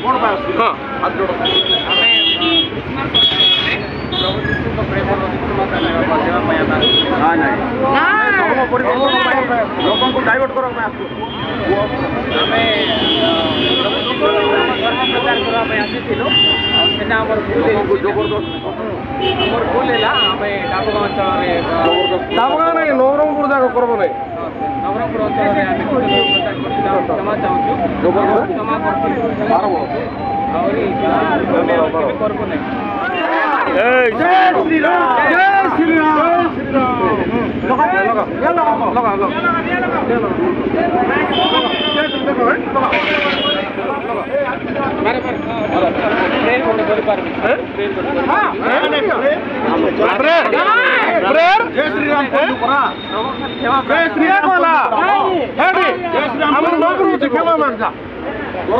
कौन पाए हाथ जोड़ लोक डाइवर्ट कर धर्म प्रचार करने आसीलु जबरदस्त मोर भूल है डाबगाँव अंचल नहीं नवरंगपुर जाक करब नहीं नवरंगपुर अंचल क्षमा चाहूँ क्षमा करबो नहीं जय श्री राम जय श्री राम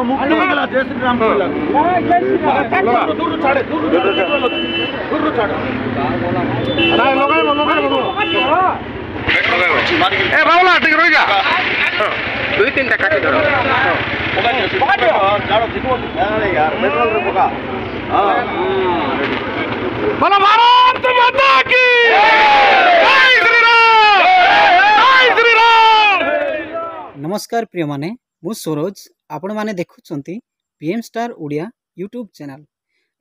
मुक्ति होगा जय श्री राम दूर छाड़े दूर छाड़े ए बाबूला ठीक रही दुई तीन टा काटी धरो यार पेट्रोल रे पका बोलो भारत माता की जय श्री राम जय श्री राम। नमस्कार प्रिय माने मु सरोज आपण माने देखुचंती BM star Odia YouTube channel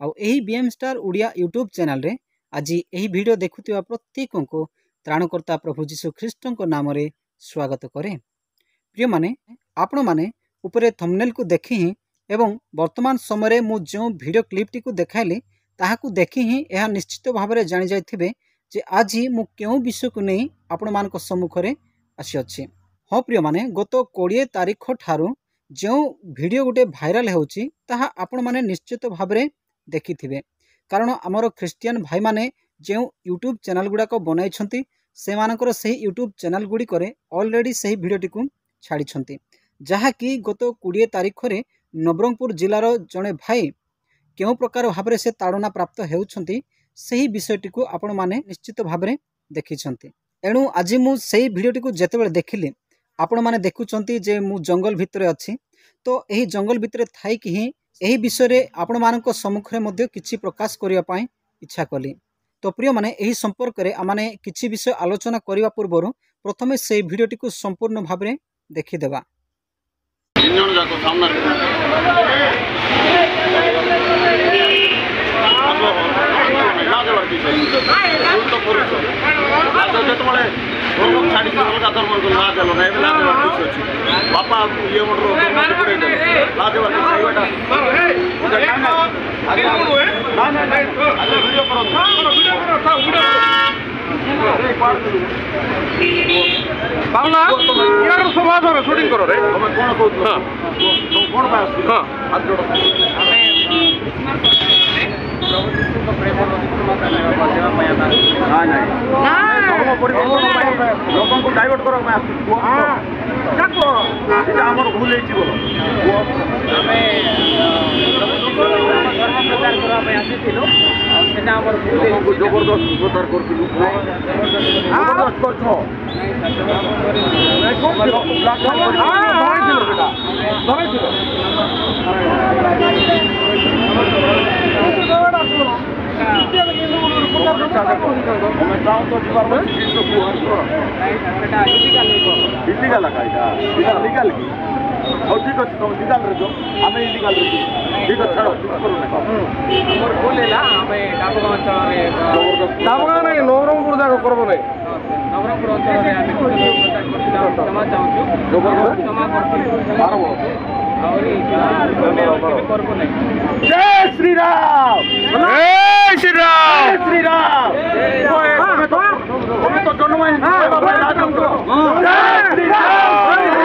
आ एही BM star Odia YouTube channel रे आज एही वीडियो देखुतिबा प्रत्येक को त्राणकर्ता प्रभु जीशु ख्रीष्ट नाम रे स्वागत करे। प्रिय माने आपण माने उपरे थंबनेल को देखि ही एवं वर्तमान समय मु जो वीडियो क्लिप टी को देखाइली ताहाकू देखि ही यह निश्चित भाव में जानि जाइथिबे जे आज मु केउ विषय को नहीं आपण मान को सम्मुख रे आसी अछि। हाँ प्रिय माने गत 20 तारीख ठारू जो वीडियो गोटे भाइराल होउची ताहा आपण माने निश्चित भाव में देखिथिबे कारण आमर ख्रिस्टियन भाई माने जो यूट्यूब चैनल गुड़ाक बनाई से मानकर सही यूट्यूब चैनल गुड़ी ऑलरेडी सही वीडियोटी को छाड़ी जहाँकि गत 20 तारीख रे नवरंगपुर जिलार जड़े भाई क्यों प्रकार भाव से ताड़ना प्राप्त होउछंती सही विषयटी को आपण माने निश्चित भाव में देखी। एणु आज मु सही वीडियोटी को जेतेबेले देखिली आपण माने देखुचंती जे मु जंगल भितर अच्छी तो यही जंगल भितर थाई कि ही यही विषय रे आपण मानक सम्मुख रे मध्य किछि प्रकाश करिया पाई इच्छा कली। तो प्रिय माने यही संपर्क रे आमाने किछि विषय आलोचना करिवा पूर्व प्रथमे से वीडियोटी को संपूर्ण भाव में देखि देबा। बापा ये समाधान शूटिंग करो रे कौन कौन हाथ जोड़ लोक डाइवर्ट कर भूल धर्म प्रचार करने आसीलु जबरदस्त प्रचार करूँ हाँ ठीक अच्छे तुम लिगाल रहो आम इलिगाल ठीक है छाड़ मोर भूल है डाबगाँव अंचल डाबगाँव नहीं नवरंगपुर जाक करब नहीं नवरंगपुर अंचल क्षमा चाहूँ क्षमा करबो नहीं जय श्री राम जय श्री राम जय श्री राम तो जन्म जय श्री राम जय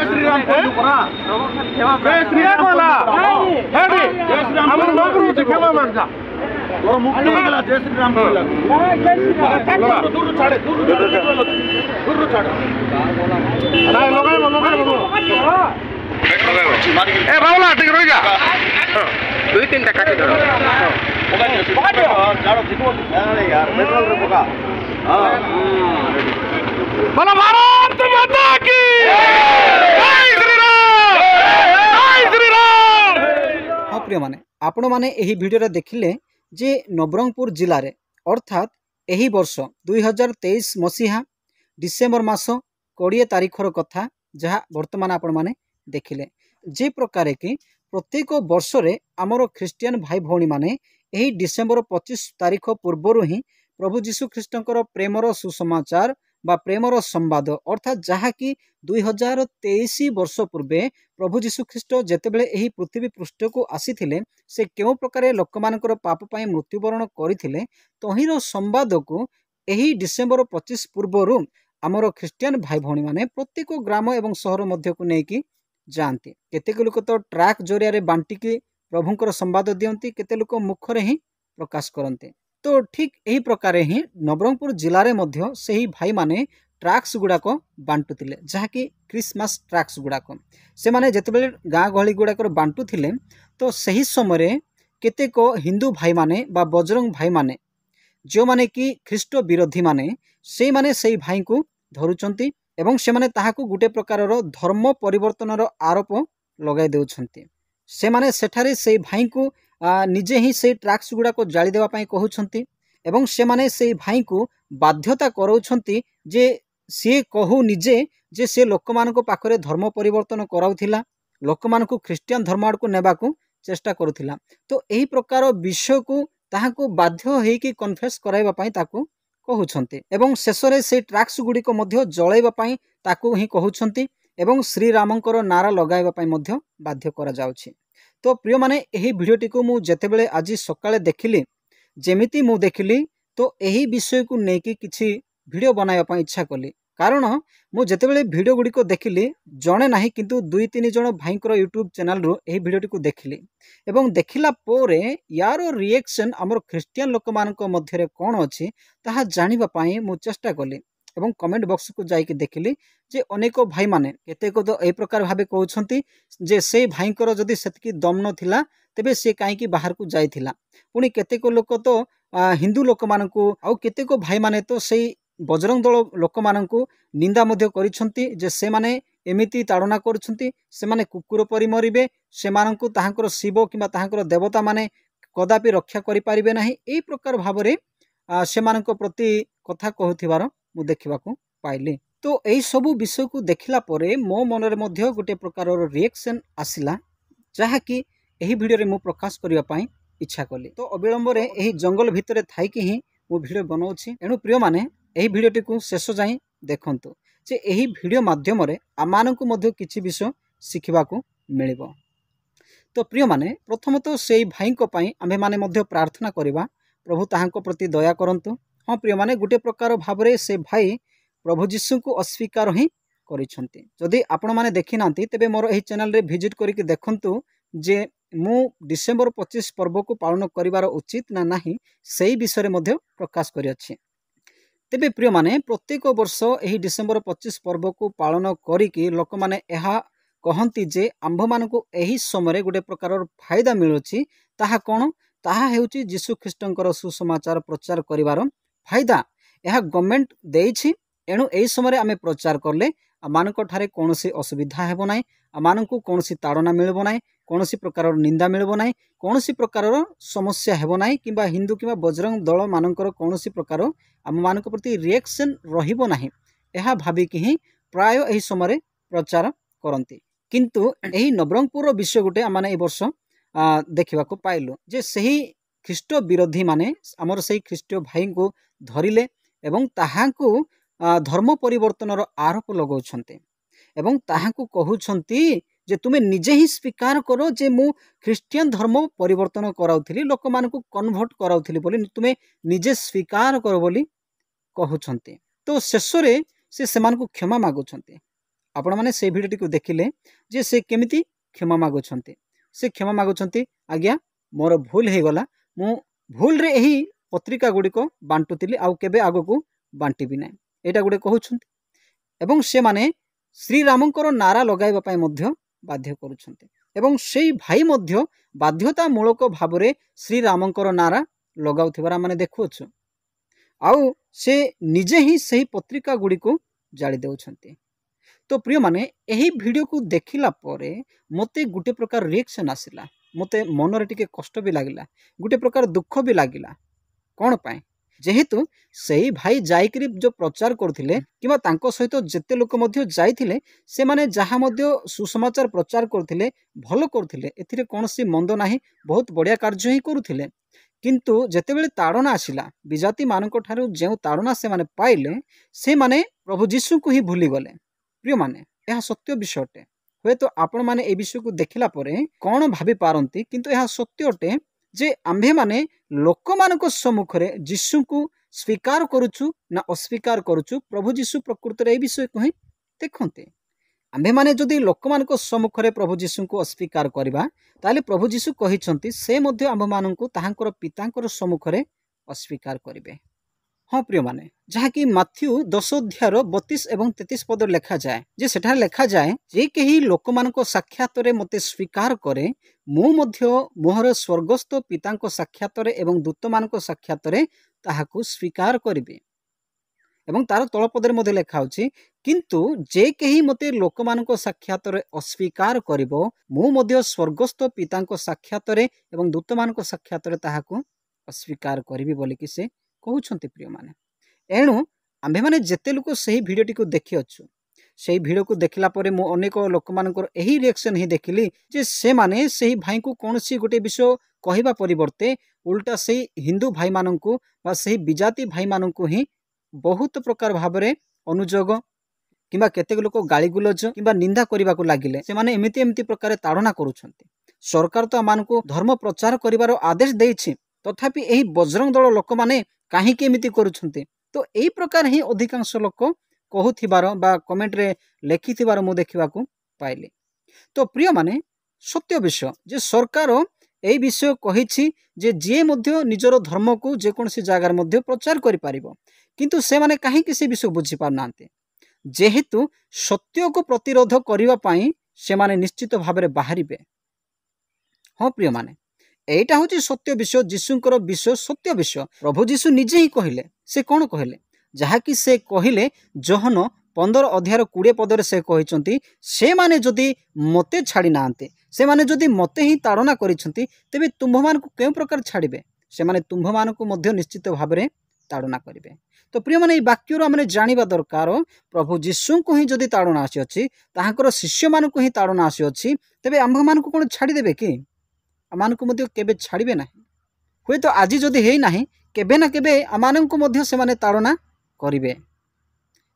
श्री राम जय श्री राम मुक्ति होगा जय श्री राम दूर छाड़े दूर छाड़े ए बाबला ठीक रही जा 2-3 टा काटी दो यार पेट्रोल रे पका बोलो भारत माता की जय श्री राम जय श्री राम। हाँ प्रिय माने आपण माने एही वीडियो रे देखिले जे नवरंगपुर जिले में अर्थात एही वर्ष 2023 मसीहा डिसेम्बर मास 20 तारिखर कथा जहाँ वर्तमान आपण माने देखिले जे प्रकार कि प्रत्येक वर्ष रे आमर ख्रिस्टियन भाई भौणी माने एही डिसेम्बर 25 तारिख पूर्वर ही प्रभु जीशु ख्रिस्टंकर प्रेमर सुसमाचार बा प्रेमर संवाद अर्थात जहाँ कि 2023 वर्ष पूर्वे प्रभु जीशु ख्रिस्ट जेतेबेले एही पृथ्वी पृष्ठ को आसीथिले से केउ प्रकार लोकमानकर पाप पई मृत्युवरण करिथिले तहिर संवाद को एही डिसेम्बर 25 पूर्वरु आमर ख्रिस्टियन भाई भौणी माने प्रत्येक ग्राम एवं सहर मध्य को नेकी जाती केतेक लोक तो ट्रैक जरिया बांटिकी प्रभुंकर संवाद दियंती केते लोक मुखरे ही प्रकाश करते तो ठीक यही प्रकार ही नवरंगपुर जिले में से ही भाई माने ट्रैक्स गुड़ाक बांटुले जहाँकि क्रिसमस ट्रैक्स गुड़ाक से माने जेतेबेले गाँ गहली गुड़ाक बांटुले तो सही समय केतेक हिंदू भाई माने बा बजरंग भाई माने जो माने कि ख्रीष्ट विरोधी माने से माने से भाई को धरुचंती एवं से माने ताहाकु गुटे प्रकार धर्म परिवर्तन आरोप लगाई देउछंती से माने सेठारे से भाई को निजे ही से ट्रैक्स गुड़ाक जाली देवा पाई कहउछंती एवं से माने से भाई को बाध्यता कराउछंती जे सी कहू निजे जे से लोकमानक पाखरे धर्म परिवर्तन कराउथिला लोकमानकु ख्रिस्टियन धर्म आड़ को नेबाकू चेष्टा करुथिला तो एही प्रकार विषय को ताहाकू बाध्य हेकि कन्फेस कराइबा पाई ताकू कहउछंती एवं शेषरे से ट्रैक्स गुड़िक मध्य जळाइबा पाई ताकू ही कहउछंती एवं श्री रामंकर नारा लगाइबा पाई मध्य बाध्य करा जाउछि। तो प्रिय माने एही भिडियोटी को मु जेतेबेले आज सकाळे देखिली जेमिति मु देखिली तो एही विषय को नेकी किछि भिडियो बनाइबा पाई इच्छा कली कारण मु जेतेबेले भिडियो गुडी को देखिली जणे नाही किंतु 2-3 जण भाईंकर यूट्यूब चैनल रो एही भिडियोटी को देखिली एवं देखिला पोरे यार रिएक्शन हमर ख्रिस्टियन लोक मानक मध्यरे कोन अछि ताहा जानिबा पाई मु चेष्टा कली एवं कमेंट बॉक्स को जाइके देखिली जे अनेक भाई माने केतेक तो ए प्रकार भाबे कहउछंती जे से भाईंकर जदि सेतकी दम नथिला तेबे से काईकी बाहर को जाइथिला पुनी केतेक लोक तो हिंदू लोक मानकू आउ केतेक भाई माने तो सेई बजरंग दल लोक मानकू निंदा मध्य करिसंती जे से माने एमिति ताड़ना करुछंती से माने कुकुर परि मरिबे से मानकू ताहांकर शिव किबा ताहांकर देवता माने कदापि रक्षा करि परिबे नाही एई प्रकार भाबरे से मानक प्रति कथा कहउथिबार मु देखिबाकू पाइली। तो एई सबु विषय को देखिला परे मो मनरे मध्य गोटे प्रकार रिएक्शन आसिला जहा कि एही वीडियो रे मु प्रकाश करिया पाई इच्छा कली। तो अविलंब रे एही जंगल भितरे थाई कि ही मु वीडियो बनाउछि एनु प्रिय माने एही वीडियोटी को शेष जाई देखंतु जे एही वीडियो माध्यम रे आमानकु मध्य किछि विषय शिखिबाकू मिलिबो। तो प्रिय माने प्रथमतः सेई भाई को पाई आमे माने मध्य प्रार्थना करिबा प्रभु ताहांको प्रति दया करंतु। हाँ प्रिय माने गोटे प्रकार भावरे से भाई प्रभु जीशु को अस्वीकार ही करिसंती जदि आपण माने देखि नांती तेबे मोर एही चैनल रे विजिट करिके देखंतु जे मु डिसेम्बर 25 पर्व को पालन करिवार उचित ना नाही सेही विषय मध्य प्रकाश करि अछि। तेबे प्रिय माने प्रत्येक वर्ष एही डिसेम्बर 25 पर्व को पालन करिके लोक माने एहा कहंती जे आंभ मानकु एही समय गोटे प्रकार फायदा मिलुछि ताहा कोन ताहा हेउछि जीशु ख्रिस्टंकर सुसमाचार प्रचार करिवार फायदा यह गवर्नमेंट देइछि एणु एही समय आमे प्रचार करले आमानक ठारे कोनोसी असुविधा हेबो नाही आमानकु कोनोसी ताड़ना मिलबो नाही कोनोसी प्रकार निंदा मिलबो नाही कोनोसी प्रकार समस्या हेबो नाही किबा हिंदू किबा बजरंग दल मानकर कोनोसी प्रकार आम मानक प्रति रिएक्शन रहिबो नाही एहा भाबी कि ही प्राय एही समय प्रचार करंती किंतु एही नवरंगपुर विषय गुटे आमाने ए वर्ष देखिबा को पाइलु जे सही ख्रीष्ट विरोधी माने आमर सही ख्रीष्ट भाई को धरिले एवं ताहाकू धर्म परिवर्तन आरोप लगाउछंती एवं ताहाकू कहउछंती जे तुमे निजे ही स्वीकार करो जे मु ख्रिस्टियन धर्म परिवर्तन कराउथिली लोक मानकू कन्वर्ट कराउथिली बोली तुमे निजे स्वीकार करो बोली कहउछंती। तो शेषरे से सेमानकू क्षमा मागुछंती आपण माने से भिडियोटी को देखिले जे से केमिति क्षमा मागुछंती से क्षमा मागुछंती आज्ञा मोर भूल हे गला मु भूल रे एही पत्रिका गुड़िक बांटुली आउ केबे आगो को बांटिबी ना एटा गुटे कहउछंती एवं से माने ଶ୍ରୀରାମଙ୍କର ନାରା ଲଗାଇବା ପାଇଁ ମଧ୍ୟ ବାଧ୍ୟ କରୁଛନ୍ତି ଏବଂ ସେଇ ଭାଇ ମଧ୍ୟ ବାଧ୍ୟତାମୂଳକ ଭାବରେ ଶ୍ରୀରାମଙ୍କର ନାରା ଲଗାଉଥିବାର ଆମେ ଦେଖୁଅଛୁ। ଆଉ ସେ ନିଜେ ହିଁ ସେହି ପତ୍ରିକା ଗୁଡ଼ିକୁ ଜାଳି ଦେଉଛନ୍ତି। ତ ପ୍ରିୟମାନେ, ଏହି ଭିଡ଼ିଓକୁ ଦେଖିଲା ପରେ ମୋତେ ଗୋଟେ ପ୍ରକାର ରିଆକ୍ସନ୍ ଆସିଲା। ମୋତେ ମନରେ ଟିକେ କଷ୍ଟ ବି ଲାଗିଲା, ଗୋଟେ ପ୍ରକାର ଦୁଃଖ ବି ଲାଗିଲା। କ'ଣ ପାଇଁ? ଯେହେତୁ ସେଇ ଭାଇ ଯାଇକରି ଯେଉଁ ପ୍ରଚାର କରୁଥିଲେ କିମ୍ବା ତାଙ୍କ ସହିତ ଯେତେ ଲୋକ ମଧ୍ୟ ଯାଇଥିଲେ, ସେମାନେ ଯାହା ମଧ୍ୟ ସୁସମାଚାର ପ୍ରଚାର କରୁଥିଲେ ଭଲ କରୁଥିଲେ, ଏଥିରେ କୌଣସି ମନ୍ଦ ନାହିଁ, ବହୁତ ବଢ଼ିଆ କାର୍ଯ୍ୟ ହିଁ କରୁଥିଲେ। କିନ୍ତୁ ଯେତେବେଳେ ତାଡ଼ନା ଆସିଲା, ବିଜାତିମାନଙ୍କ ଠାରୁ ଯେଉଁ ତାଡ଼ନା ସେମାନେ ପାଇଲେ, ସେମାନେ ପ୍ରଭୁ ଯୀଶୁଙ୍କୁ ହିଁ ଭୁଲିଗଲେ। ପ୍ରିୟମାନେ, ଏହା ସତ୍ୟ ବିଷୟ ଅଟେ। ହୁଏତ ଆପଣମାନେ ଏ ବିଷୟକୁ ଦେଖିଲା ପରେ କ'ଣ ଭାବିପାରନ୍ତି, କିନ୍ତୁ ଏହା ସତ୍ୟ ଅଟେ ଯେ ଆମ୍ଭେମାନେ ଲୋକମାନଙ୍କ ସମ୍ମୁଖରେ ଯୀଶୁଙ୍କୁ ସ୍ୱୀକାର କରୁଛୁ ନା ଅସ୍ୱୀକାର କରୁଛୁ, ପ୍ରଭୁ ଯୀଶୁ ପ୍ରକୃତରେ ଏହି ବିଷୟକୁ ହିଁ ଦେଖନ୍ତି। ଆମ୍ଭେମାନେ ଯଦି ଲୋକମାନଙ୍କ ସମ୍ମୁଖରେ ପ୍ରଭୁ ଯୀଶୁଙ୍କୁ ଅସ୍ୱୀକାର କରିବା, ତାହେଲେ ପ୍ରଭୁ ଯୀଶୁ କହିଛନ୍ତି ସେ ମଧ୍ୟ ଆମ୍ଭମାନଙ୍କୁ ତାହାଙ୍କର ପିତାଙ୍କର ସମ୍ମୁଖରେ ଅସ୍ୱୀକାର କରିବେ। ହଁ ପ୍ରିୟମାନେ, ଯାହାକି ମାଥ୍ୟୁ 10 ଅଧ୍ୟାୟର 32 ଏବଂ 33 ପଦରେ ଲେଖାଯାଏ ଯେ ସେଠାରେ ଲେଖାଯାଏ ଯେ କେହି ଲୋକମାନଙ୍କ ସାକ୍ଷାତରେ ମୋତେ ସ୍ୱୀକାର କରେ, ମୁଁ ମଧ୍ୟ ମୋହର ସ୍ୱର୍ଗସ୍ଥ ପିତାଙ୍କ ସାକ୍ଷାତରେ ଏବଂ ଦୂତମାନଙ୍କ ସାକ୍ଷାତରେ ତାହାକୁ ସ୍ୱୀକାର କରିବି। ଏବଂ ତାର ତଳପଦରେ ମଧ୍ୟ ଲେଖା ହେଉଛି, କିନ୍ତୁ ଯେ କେହି ମୋତେ ଲୋକମାନଙ୍କ ସାକ୍ଷାତରେ ଅସ୍ୱୀକାର କରିବ, ମୁଁ ମଧ୍ୟ ସ୍ୱର୍ଗସ୍ଥ ପିତାଙ୍କ ସାକ୍ଷାତରେ ଏବଂ ଦୂତମାନଙ୍କ ସାକ୍ଷାତରେ ତାହାକୁ ଅସ୍ୱୀକାର କରିବି ବୋଲିକି ସେ କହୁଛନ୍ତି। ପ୍ରିୟମାନେ, ଏଣୁ ଆମ୍ଭେମାନେ ଯେତେ ଲୋକ ସେହି ଭିଡ଼ିଓଟିକୁ ଦେଖିଅଛୁ, ସେହି ଭିଡ଼ିଓକୁ ଦେଖିଲା ପରେ ମୁଁ ଅନେକ ଲୋକମାନଙ୍କର ଏହି ରିଆକ୍ସନ୍ ହିଁ ଦେଖିଲି ଯେ ସେମାନେ ସେହି ଭାଇଙ୍କୁ କୌଣସି ଗୋଟେ ବିଷୟ କହିବା ପରିବର୍ତ୍ତେ ଉଲ୍ଟା ସେହି ହିନ୍ଦୁ ଭାଇମାନଙ୍କୁ ବା ସେହି ବିଜାତି ଭାଇମାନଙ୍କୁ ହିଁ ବହୁତ ପ୍ରକାର ଭାବରେ ଅନୁଯୋଗ କିମ୍ବା କେତେକ ଲୋକ ଗାଳିଗୁଲଜ କିମ୍ବା ନିନ୍ଦା କରିବାକୁ ଲାଗିଲେ। ସେମାନେ ଏମିତି ପ୍ରକାର ତାଡ଼ନା କରୁଛନ୍ତି। ସରକାର ତ ଆମମାନଙ୍କୁ ଧର୍ମ ପ୍ରଚାର କରିବାର ଆଦେଶ ଦେଇଛି, ତଥାପି ଏହି ବଜରଙ୍ଗ ଦଳ ଲୋକମାନେ କାହିଁକି ଏମିତି କରୁଛନ୍ତି? ତ ଏହି ପ୍ରକାର ହିଁ ଅଧିକାଂଶ ଲୋକ କହୁଥିବାର ବା କମେଣ୍ଟରେ ଲେଖିଥିବାର ମୁଁ ଦେଖିବାକୁ ପାଇଲି। ତ ପ୍ରିୟମାନେ, ସତ୍ୟ ବିଷୟ ଯେ ସରକାର ଏହି ବିଷୟ କହିଛି ଯେ ଯିଏ ମଧ୍ୟ ନିଜର ଧର୍ମକୁ ଯେକୌଣସି ଜାଗାରେ ମଧ୍ୟ ପ୍ରଚାର କରିପାରିବ, କିନ୍ତୁ ସେମାନେ କାହିଁକି ସେ ବିଷୟ ବୁଝିପାରୁନାହାନ୍ତି? ଯେହେତୁ ସତ୍ୟକୁ ପ୍ରତିରୋଧ କରିବା ପାଇଁ ସେମାନେ ନିଶ୍ଚିତ ଭାବରେ ବାହାରିବେ। ହଁ ପ୍ରିୟମାନେ, এইটা হচ্ছে সত্য বিষয়, যীশুଙ୍କର ବିଷୟ ସତ୍ୟ ବିଷୟ। ପ୍ରଭୁ ଯୀଶୁ ନିଜେ ହିଁ କହିଲେ। ସେ କ'ଣ କହିଲେ? ଯାହାକି ସେ କହିଲେ ଯୋହନ 15 ଅଧ୍ୟାୟର 20 ପଦରେ ସେ କହିଛନ୍ତି, ସେମାନେ ଯଦି ମୋତେ ଛାଡ଼ି ନାହାନ୍ତି, ସେମାନେ ଯଦି ମୋତେ ହିଁ ତାଡ଼ନା କରିଛନ୍ତି, ତେବେ ତୁମ୍ଭମାନଙ୍କୁ କେଉଁ ପ୍ରକାର ଛାଡ଼ିବେ? ସେମାନେ ତୁମ୍ଭମାନଙ୍କୁ ମଧ୍ୟ ନିଶ୍ଚିତ ଭାବରେ ତାଡ଼ନା କରିବେ। ତ ପ୍ରିୟମାନେ, ଏହି ବାକ୍ୟରୁ ଆମେ ଜାଣିବା ଦରକାର, ପ୍ରଭୁ ଯୀଶୁଙ୍କୁ ହିଁ ଯଦି ତାଡ଼ନା ଆସିଅଛି, ତାହାଙ୍କର ଶିଷ୍ୟମାନଙ୍କୁ ହିଁ ତାଡ଼ନା ଆସିଅଛି, ତେବେ ଆମ୍ଭମାନଙ୍କୁ କ'ଣ ଛାଡ଼ିଦେବେ କି? ଆମମାନଙ୍କୁ ମଧ୍ୟ କେବେ ଛାଡ଼ିବେ ନାହିଁ। ହୁଏତ ଆଜି ଯଦି ହେଇନାହିଁ, କେବେ ନା କେବେ ଆମମାନଙ୍କୁ ମଧ୍ୟ ସେମାନେ ତାଡ଼ନା କରିବେ।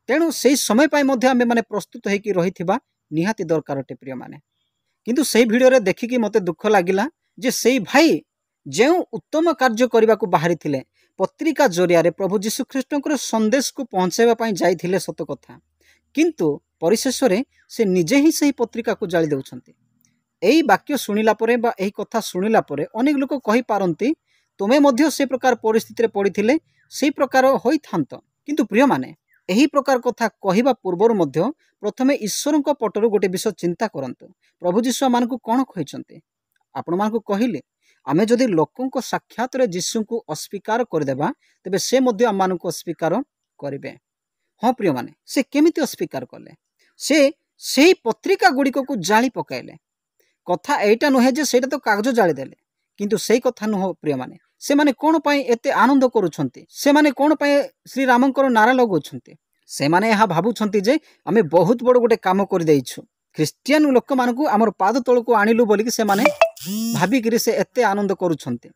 ତେଣୁ ସେହି ସମୟ ପାଇଁ ମଧ୍ୟ ଆମେମାନେ ପ୍ରସ୍ତୁତ ହୋଇକି ରହିଥିବା ନିହାତି ଦରକାର ଅଟେ ପ୍ରିୟମାନେ। କିନ୍ତୁ ସେହି ଭିଡ଼ିଓରେ ଦେଖିକି ମୋତେ ଦୁଃଖ ଲାଗିଲା ଯେ ସେହି ଭାଇ ଯେଉଁ ଉତ୍ତମ କାର୍ଯ୍ୟ କରିବାକୁ ବାହାରିଥିଲେ, ପତ୍ରିକା ଜରିଆରେ ପ୍ରଭୁ ଯୀଶୁଖ୍ରୀଷ୍ଟଙ୍କର ସନ୍ଦେଶକୁ ପହଞ୍ଚାଇବା ପାଇଁ ଯାଇଥିଲେ ସତ କଥା, କିନ୍ତୁ ପରିଶେଷରେ ସେ ନିଜେ ହିଁ ସେହି ପତ୍ରିକାକୁ ଜାଳି ଦେଉଛନ୍ତି। ଏହି ବାକ୍ୟ ଶୁଣିଲା ପରେ ବା ଏହି କଥା ଶୁଣିଲା ପରେ ଅନେକ ଲୋକ କହିପାରନ୍ତି, ତୁମେ ମଧ୍ୟ ସେ ପ୍ରକାର ପରିସ୍ଥିତିରେ ପଡ଼ିଥିଲେ ସେହି ପ୍ରକାର ହୋଇଥାନ୍ତ। କିନ୍ତୁ ପ୍ରିୟମାନେ, ଏହି ପ୍ରକାର କଥା କହିବା ପୂର୍ବରୁ ମଧ୍ୟ ପ୍ରଥମେ ଈଶ୍ୱରଙ୍କ ପଟରୁ ଗୋଟେ ବିଷୟ ଚିନ୍ତା କରନ୍ତୁ। ପ୍ରଭୁ ଯୀଶୁ ଆମମାନଙ୍କୁ କ'ଣ କହିଛନ୍ତି? ଆପଣମାନଙ୍କୁ କହିଲେ, ଆମେ ଯଦି ଲୋକଙ୍କ ସାକ୍ଷାତରେ ଯୀଶୁଙ୍କୁ ଅସ୍ୱୀକାର କରିଦେବା, ତେବେ ସେ ମଧ୍ୟ ଆମମାନଙ୍କୁ ଅସ୍ୱୀକାର କରିବେ। ହଁ ପ୍ରିୟମାନେ, ସେ କେମିତି ଅସ୍ୱୀକାର କଲେ? ସେ ସେହି ପତ୍ରିକା ଗୁଡ଼ିକକୁ ଜାଳି ପକାଇଲେ। କଥା ଏଇଟା ନୁହେଁ ଯେ ସେଇଟା ତ କାଗଜ ଜାଳିଦେଲେ, କିନ୍ତୁ ସେଇ କଥା ନୁହଁ ପ୍ରିୟମାନେ। ସେମାନେ କ'ଣ ପାଇଁ ଏତେ ଆନନ୍ଦ କରୁଛନ୍ତି? ସେମାନେ କ'ଣ ପାଇଁ ଶ୍ରୀରାମଙ୍କର ନାରା ଲଗାଉଛନ୍ତି? ସେମାନେ ଏହା ଭାବୁଛନ୍ତି ଯେ ଆମେ ବହୁତ ବଡ଼ ଗୋଟେ କାମ କରିଦେଇଛୁ, ଖ୍ରୀଷ୍ଟିଆନ ଲୋକମାନଙ୍କୁ ଆମର ପାଦ ତଳକୁ ଆଣିଲୁ ବୋଲିକି ସେମାନେ ଭାବିକିରି ସେ ଏତେ ଆନନ୍ଦ କରୁଛନ୍ତି।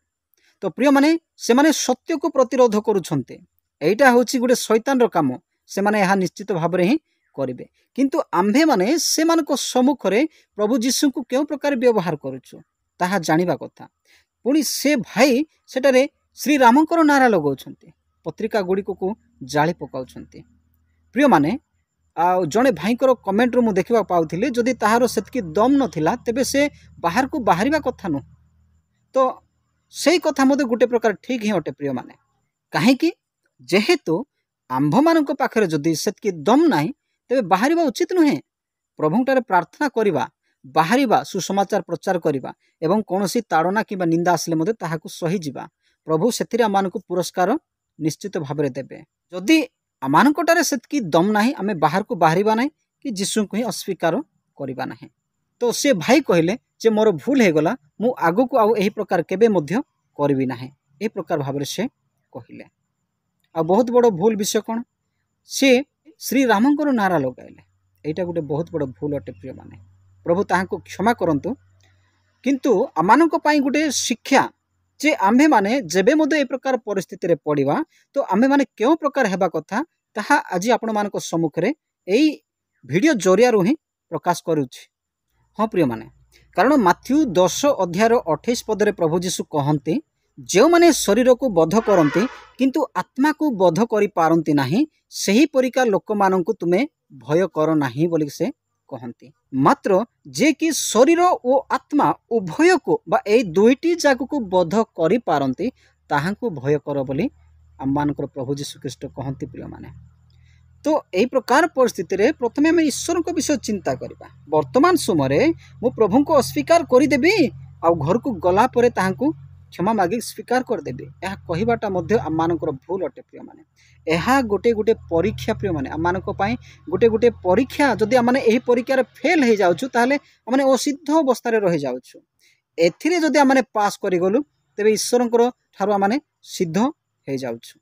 ତ ପ୍ରିୟମାନେ, ସେମାନେ ସତ୍ୟକୁ ପ୍ରତିରୋଧ କରୁଛନ୍ତି। ଏଇଟା ହେଉଛି ଗୋଟେ ଶୈତାନର କାମ। ସେମାନେ ଏହା ନିଶ୍ଚିତ ଭାବରେ ହିଁ କରିବେ। କିନ୍ତୁ ଆମ୍ଭେମାନେ ସେମାନଙ୍କ ସମ୍ମୁଖରେ ପ୍ରଭୁ ଯୀଶୁଙ୍କୁ କେଉଁ ପ୍ରକାର ବ୍ୟବହାର କରୁଛୁ ତାହା ଜାଣିବା କଥା। ପୁଣି ସେ ଭାଇ ସେଠାରେ ଶ୍ରୀରାମଙ୍କର ନାରା ଲଗାଉଛନ୍ତି, ପତ୍ରିକା ଗୁଡ଼ିକକୁ ଜାଳି ପକାଉଛନ୍ତି। ପ୍ରିୟମାନେ, ଆଉ ଜଣେ ଭାଇଙ୍କର କମେଣ୍ଟରୁ ମୁଁ ଦେଖିବାକୁ ପାଉଥିଲି, ଯଦି ତାହାର ସେତିକି ଦମ୍ ନଥିଲା, ତେବେ ସେ ବାହାରକୁ ବାହାରିବା କଥା ନୁହଁ। ତ ସେଇ କଥା ମଧ୍ୟ ଗୋଟେ ପ୍ରକାର ଠିକ୍ ହିଁ ଅଟେ ପ୍ରିୟମାନେ। କାହିଁକି? ଯେହେତୁ ଆମ୍ଭମାନଙ୍କ ପାଖରେ ଯଦି ସେତିକି ଦମ୍ ନାହିଁ, ତେବେ ବାହାରିବା ଉଚିତ ନୁହେଁ। प्रभुठारे प्रार्थना करवा बाहरिबा सुसमाचार प्रचार करवा एवं कौनसी ताड़ना किंबा निंदा आसिले मध्य ताहाकु सही जिबा प्रभु सेथिरे आमानकु पुरस्कार निश्चित भाबरे देबे। जदि आमानकटारे सेतकी दम नाही आमे बाहर को बाहरिबा नाही कि जीशु को ही अस्वीकार करबा नाही। तो से भाई कहले जे मोर भूल हे गला मु आगु को आउ एही प्रकार केबे मध्य करबी नाही ए प्रकार भाबरे से कहले। आ बहुत बड़ भूल विषय कौन से श्री रामंकर नारा लगाइले एटा गोटे बहुत बड़ भूल अटे प्रिय माने प्रभु ताहाको क्षमा करंतु। किंतु आमानक पई गोटे शिक्षा जे आम्भे माने जेबे मध्य ए प्रकार परिस्थिति रे पड़िबा तो आम्भे माने केउ प्रकार हेबा कथा ताहा आज आपण मानक सम्मुख रे एई वीडियो जरिया रु ही प्रकाश करूछि। हाँ प्रिय माने कारण माथ्यू 10 अध्याय 28 पदरे प्रभु जीशु कहंती जो माने शरीर को बध करती किंतु आत्मा को बध करि पारंती नाही सही परिका लोक माननकु तुमे भय कर नाही बोली से कहंती। मात्र जे कि शरीर और आत्मा उभय को बा ए दुईटी जाक को बध करि पारंती ताहांकु भय कर बोली आमानकर प्रभु जीशु ख्रीष्ट कहंती। प्रिय माने तो यही प्रकार परिस्थिति रे प्रथमे आम ईश्वर को विषय चिंता करबा। वर्तमान समय मु प्रभु को अस्वीकार करदेवी आ घर को गला परे ताहांकु क्षमा मागी स्वीकार करदेवी यह कहबाटा मध्य आमानकर भूल अटे। प्रिय माने यह गोटे गोटे परीक्षा प्रिय माने आमानक पई गोटे गोटे परीक्षा जदि आमाने एही परीक्षा रे फेल हे जाउछु ताहले आमाने असिद्ध अवस्था रे रहि जाउछु। एथिरे जदि आमाने पास करि गलु तेबे ईश्वरंकर ठारु आमाने सिद्ध हे जाउछु।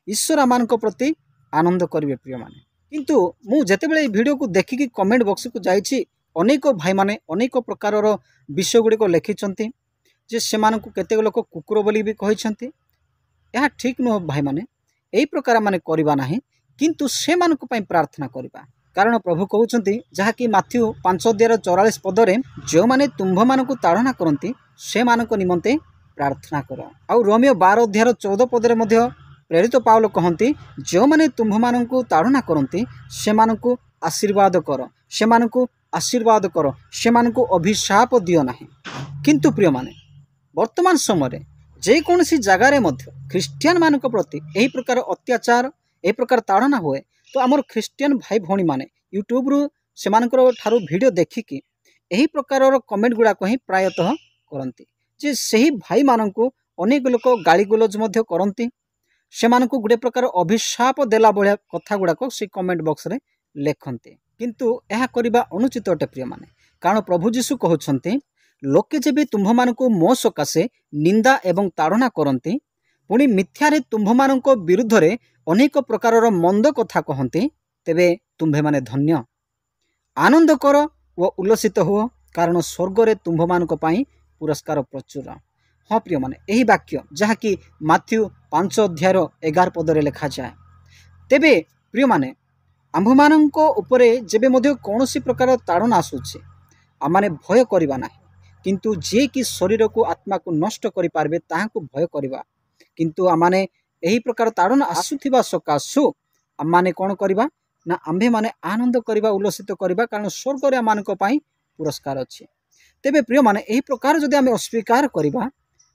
ईश्वर आमानक प्रति आनंद करिवे प्रिय माने। किंतु मु जेतेबेले वीडियो को देखिकी कमेंट बॉक्स को जाइछि अनेक भाई माने अनेक प्रकार विषय गुड़ी को लिखिछंती जे सेमानकु केते लोक कुकुर बोली भी कहिछंती। यह ठीक नुह भाई माने एही प्रकार माने करबा नाही किंतु सेमानकु पई प्रार्थना करबा। कारण प्रभु कहउछंती जहा कि माथ्यू 5:44 पदरे जो माने तुम्भ मानकु ताड़ना करंती सेमानक निमंते प्रार्थना कर। आ रोमियो 12:14 पदरे मध्य प्रेरित पाउल कहती जो माने तुम्भ मानकु ताड़ना करंती सेमानकु आशीर्वाद कर सेमानकु आशीर्वाद कर सेमानकु अभिशाप दियो नाही। किंतु प्रिय माने वर्तमान समय जे कोनसी जगार मध्य ख्रिस्टियन मानक प्रति एही प्रकार अत्याचार एही प्रकार ताड़ना हुए तो आमर ख्रिस्टियन भाई भौणी माने यूट्यूब रु सेमानकर ठारू वीडियो देखिकी एही प्रकार कमेंट गुड़ाक ही प्रायतः करती जे सही भाई मानकु अनेक लोक गाली गुलज मध्य करती सेमानकु गुटे प्रकार अभिशाप देला भलिया कथा गुड़ाक से कमेंट बॉक्स रे लेखन्ते। किंतु यह करबा अनुचित अटे प्रिय माने कारण प्रभु जीशु कहउछन्ते लोके जेबे तुम्भ मानकु मो सकाशे निंदा एवं ताड़ना करती पुणी मिथ्यारे तुम्भ मानक विरुद्ध रे अनेक प्रकार मंद कथा कहते तेबे तुम्भे माने धन्य आनंद कर व उल्लसित हुओ कारण स्वर्ग रे तुम्भ मानक पई पुरस्कार प्रचुर। हाँ प्रिय माने यही वाक्य जहाँकि माथ्यू 5:11 पदरे लिखा जाए। तेबे प्रिय माने आम्भ मानक उपरे जेबे मध्य कौनसी प्रकार ताड़ना आसुचे आमाने भय करबा नाही किंतु जे कि शरीर को आत्मा को नष्ट करि पारबे ताहाकु भय करबा। किंतु आमाने एही प्रकार ताड़ना आसुथिबा सकाशु आमाने कोन करबा ना आम्भे माने आनंद करबा उल्लसित करबा कारण स्वर्ग रे आमानक पई पुरस्कार अछि। तेबे प्रिय माने एही प्रकार जदि आमे अस्वीकार करबा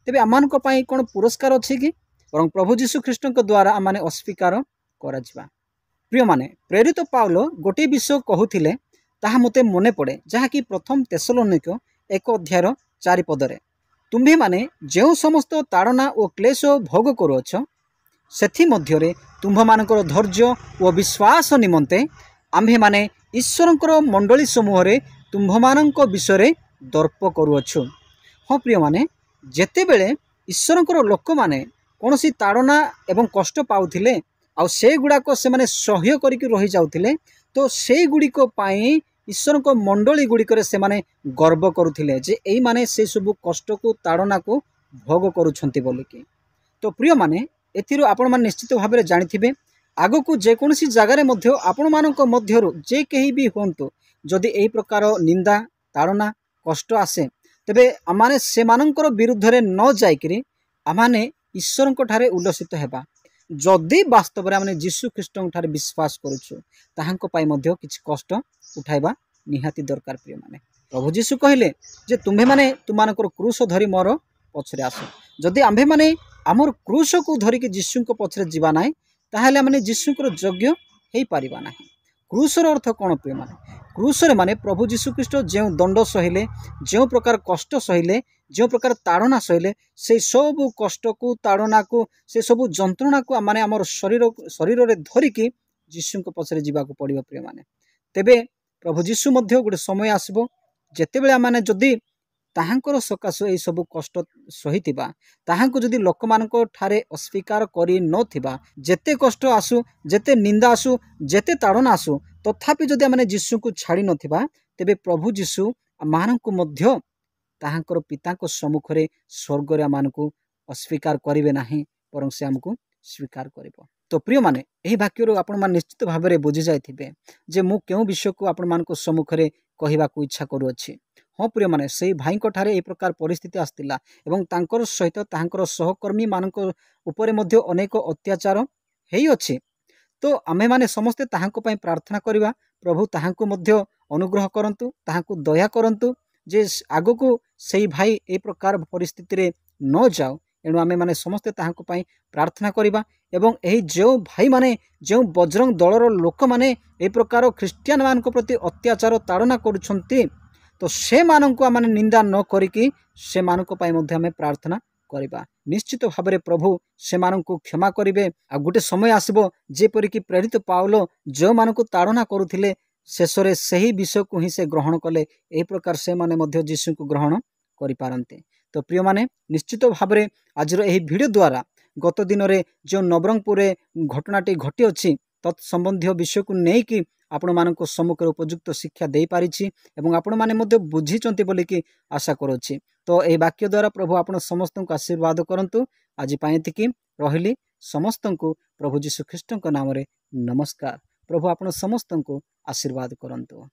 तेबे आमानक पई कोन पुरस्कार अछि कि बरं प्रभु जीशु ख्रीष्टक द्वारा आमाने अस्वीकार कराजिबा। प्रिय माने प्रेरित पाउल गोटे विषय कहूथिले ताहा मते मने पड़े जहाँकि प्रथम तेसलोनिक 1:4 पदरे तुम्भे माने जो समस्त ताड़ना और क्लेश भोग करुअछ सेथि मध्यरे तुम्भ मानकर धैर्य और विश्वास निमंते आम्भे माने ईश्वरंकर मंडली समूह रे तुम्भ मानक विषय दर्प करुअछु। हाँ प्रिय माने जेतेबेले ईश्वरंकर लोक माने कोनोसी ताड़ना एवं कष्ट पाउथिले आ से गुड़ाक से माने सहय करिक रहि जाउथिले तो से गुड़िक पाई ईश्वर को मंडली गुड़िक से माने गर्व करुथिले जे एई माने से सब कष्ट को ताड़ना को भोग करुछंती बोलिकी। तो प्रिय माने एथिरो आपण माने निश्चित भाव में जानिथिबे आगो को जेकोसी जगार मध्य आपण मानक मध्यरु जे केही भी होंतु जदि एही प्रकार निंदा ताड़ना कष्ट आसे तेबे आमाने से मानकर विरुद्ध रे न जाइकरी आमाने ईश्वर ठारे उल्लसित हेबा। जदि वास्तव में आमने जीशु ख्रीष्ट ठारे विश्वास करुछु ताहांको पाई मध्य किछि कष्ट उठाइबा निहाती दरकार। प्रिय माने प्रभु जीशु कहले जे तुम्भे माने तुमानकर क्रूस धरी मोर पछरे आस जदि आम्भे माने आमर क्रूस को धरिक जीशु को पछरे जीवा नाई ताहले आमने जीशुकर योग्य हेई पारिबा नाही। क्रूसर अर्थ कौन प्रिय माने क्रूसर माने प्रभु जीशुख्रीष्ट जो दंड सहिले जो प्रकार कष्ट सहिले जो प्रकार ताड़ना सहिले से सब कष्ट को ताड़ना को से सब जंत्रणा को माने आमर शरीर रे धरिकी जीशु पछरे जीवाक पड़ो प्रिय माने तेबे प्रभु जीशु मध्य गोटे समय आसबो जेतेबेले माने जदि ताहांकर सकाशु यही सब कष्ट सहितिबा ताहांको जदि लोक मानक ठारे अस्वीकार करि नथिबा जेते कष्ट आसु जेते निंदा आसु जेते ताड़ना आसु तथापि जदि आमने जीशु को छाड़ी नथिबा तेबे प्रभु जीशु मानक मध्य ताहांकर पिताको सम्मुख रे स्वर्ग रे मानकु अस्वीकार करिवे नाही परं से हमकु स्वीकार करिवो। तो प्रिय माने एही वाक्यरो आपण मान निश्चित भाव में बुझी जाइथिबे जे मु केउ विषय को आपण मानको सम्मुख रे कहिबा को इच्छा करूअछि। हाँ प्रिय माने से भाई ठारे ए प्रकार परिस्थिति आसतिला एवं तांकर सहित तांकर सहकर्मी मानक उपरे मध्य अनेक अत्याचार हेई अछि। तो आमे माने समस्ते ताहांको पई प्रार्थना करिबा प्रभु ताहांको मध्य अनुग्रह करंतु ताहांको दया करंतु जे आगो को सेई भाई ए प्रकार परिस्थिति रे न जाओ एणु आमे माने समस्ते ताहांको पई प्रार्थना करिबा एवं एही जो भाई माने जो बजरंग दलर लोक माने ए प्रकार ख्रिस्टियन मानक प्रति अत्याचार ताड़ना करुछंती तो से मानक आम निंदा न करिकी से मानक पई मध्य आमे प्रार्थना करिबा। निश्चित भाव में प्रभु से मानक क्षमा करिवे आ गोटे समय आसबो जेपरिक प्रेरित पाउलो जो मानक ताड़ना करुथिले शेषरे सही विषय को ही से ग्रहण कले ए प्रकार से माने मध्य जीशु को ग्रहण करि पारंते। तो प्रिय माने निश्चित भाव में आज एही वीडियो द्वारा गत दिन रे जो नवरंगपुर घटनाटी घटी अछि तत्संबंधी विषय को नहीं कि आपण मानक सम्मुख उपयुक्त शिक्षा दे पारिछि एवं आपण माने मध्य बुझिचंती बोली कि आशा करूछि। तो ए वाक्य द्वारा प्रभु आपण समस्त को आशीर्वाद करंतु। आज पाएतिकी रहिली समस्त को प्रभु जीशु ख्रीष्ट नाम रे नमस्कार। प्रभु आपण समस्त को आशीर्वाद करंतु।